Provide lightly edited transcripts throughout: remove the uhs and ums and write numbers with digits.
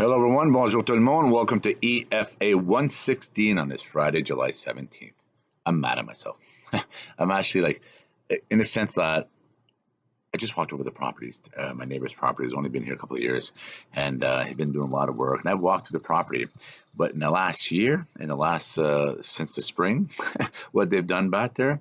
Hello everyone, bonjour tout le monde. Welcome to EFA116 on this Friday, July 17th. I'm mad at myself. I'm actually like, in a sense that I just walked over the properties. My neighbor's property has only been here a couple of years, and he's been doing a lot of work. And I've walked through the property, but in the last year, since the spring, what they've done back there,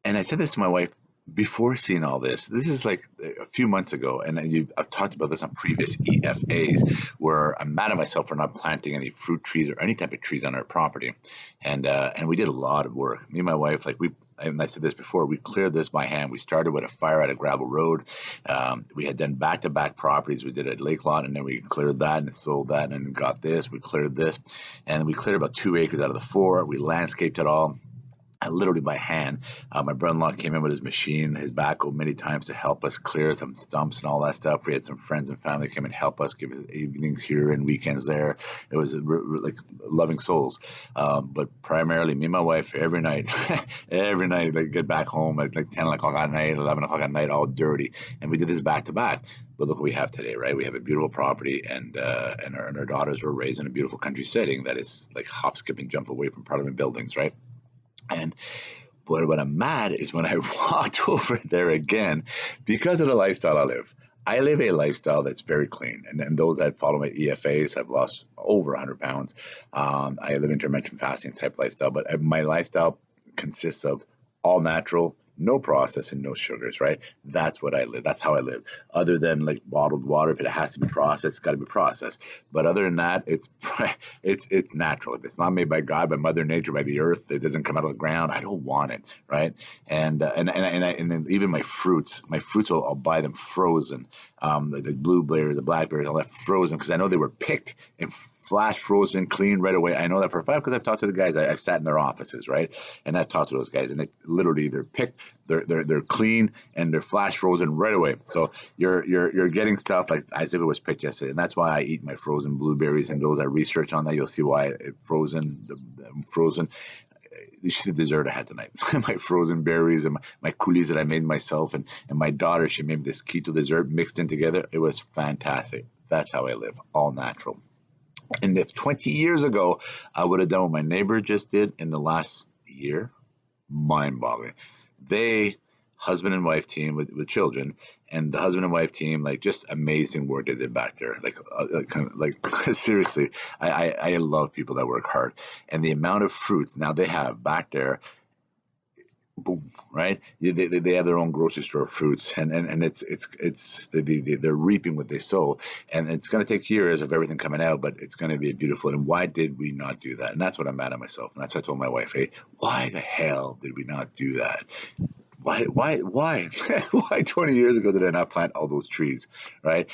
and I said this to my wife before seeing all this. This is like a few months ago, and I've talked about this on previous EFAs, where I'm mad at myself for not planting any fruit trees or any type of trees on our property, and we did a lot of work. Me and my wife, and I said this before, we cleared this by hand. We started with a fire at a gravel road. We had done back-to-back properties. We did a lake lot, and then we cleared that and sold that and got this. We cleared this, and we cleared about 2 acres out of the 4. We landscaped it all. Literally by hand. My brother-in-law came in with his machine, his backhoe many times to help us clear some stumps and all that stuff. We had some friends and family come and help us, give us evenings here and weekends there. It was like loving souls. But primarily me and my wife every night, like get back home at like 10 o'clock at night, 11 o'clock at night, all dirty. And we did this back to back. But look what we have today, right? We have a beautiful property, and our daughters were raised in a beautiful country setting that is like hop, skip, and jump away from Parliament buildings, right? And what I'm mad is when I walked over there again, because of the lifestyle I live. I live a lifestyle that's very clean, and those that follow my EFAs have lost over 100 pounds. I live intermittent fasting type lifestyle, but my lifestyle consists of all natural, no process, and no sugars, right? That's what I live. That's how I live. Other than like bottled water, if it has to be processed, it's got to be processed. But other than that, it's natural. If it's not made by God, by Mother Nature, by the earth, it doesn't come out of the ground. I don't want it, right? And then even my fruits, I'll buy them frozen. The blueberries, the blackberries, all that frozen, because I know they were picked and flash frozen, clean right away. I know that for a fact because I've talked to the guys. I've sat in their offices, right? And I've talked to those guys, and they're picked, they're clean, and they're flash frozen right away. So you're getting stuff like as if it was picked yesterday, and that's why I eat my frozen blueberries. And those that research on that, you'll see why frozen. You see the dessert I had tonight. My frozen berries and my coulis that I made myself, and my daughter, she made this keto dessert mixed in together. It was fantastic. That's how I live, all natural. And if 20 years ago I would have done what my neighbor just did in the last year, mind-boggling. They, husband and wife team with children, and the husband and wife team, like, just amazing work they did back there. Like seriously, I love people that work hard, and the amount of fruits now they have back there. Boom, right? They have their own grocery store of fruits, and they're reaping what they sow, and it's going to take years of everything coming out, but it's going to be beautiful. And why did we not do that? And that's what I'm mad at myself, and that's what I told my wife. Hey, why the hell did we not do that? Why 20 years ago did I not plant all those trees, right?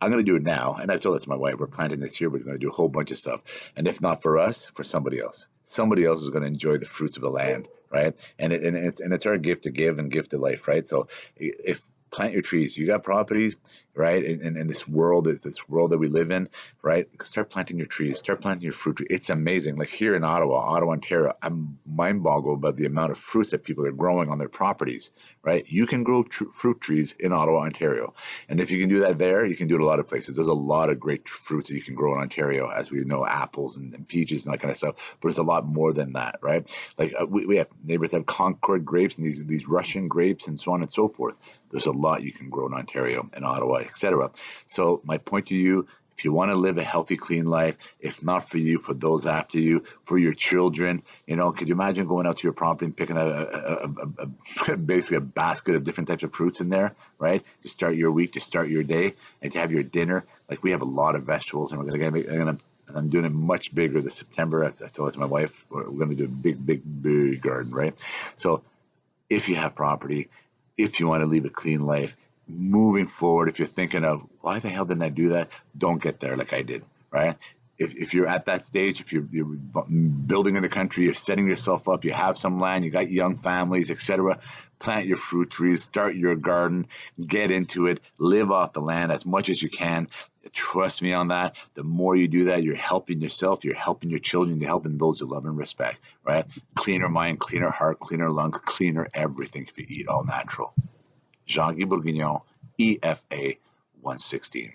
I'm going to do it now, and I've told it to my wife. We're planting this year. We're going to do a whole bunch of stuff, and if not for us, for somebody else. Somebody else is going to enjoy the fruits of the land, right? And it's our gift to give and gift to life, right? So if plant your trees, you got properties, right? In this world that we live in, right? Start planting your trees, start planting your fruit trees. It's amazing. Like here in Ottawa, Ontario, I'm mind-boggled about the amount of fruits that people are growing on their properties, right? You can grow fruit trees in Ottawa, Ontario. And if you can do that there, you can do it a lot of places. There's a lot of great fruits that you can grow in Ontario, as we know, apples and peaches and that kind of stuff. But there's a lot more than that, right? Like we have neighbors that have Concord grapes and these Russian grapes and so on and so forth. There's a lot you can grow in Ontario and Ottawa, etc. So my point to you, if you want to live a healthy, clean life, if not for you, for those after you, for your children, could you imagine going out to your property and picking out basically a basket of different types of fruits in there, right? To start your week, to start your day, and to have your dinner. Like, we have a lot of vegetables, and I'm doing it much bigger this September. I told it to my wife, we're going to do a big garden, right? So if you have property, if you want to live a clean life, moving forward, if you're thinking of, why the hell didn't I do that? Don't get there like I did, right? If you're at that stage, if you're building in the country, you're setting yourself up, you have some land, you got young families, etc., plant your fruit trees, start your garden, get into it, live off the land as much as you can. Trust me on that. The more you do that, you're helping yourself, you're helping your children, you're helping those you love and respect, right? Cleaner mind, cleaner heart, cleaner lungs, cleaner everything if you eat all natural. Jean-Guy Bourguignon, EFA 116.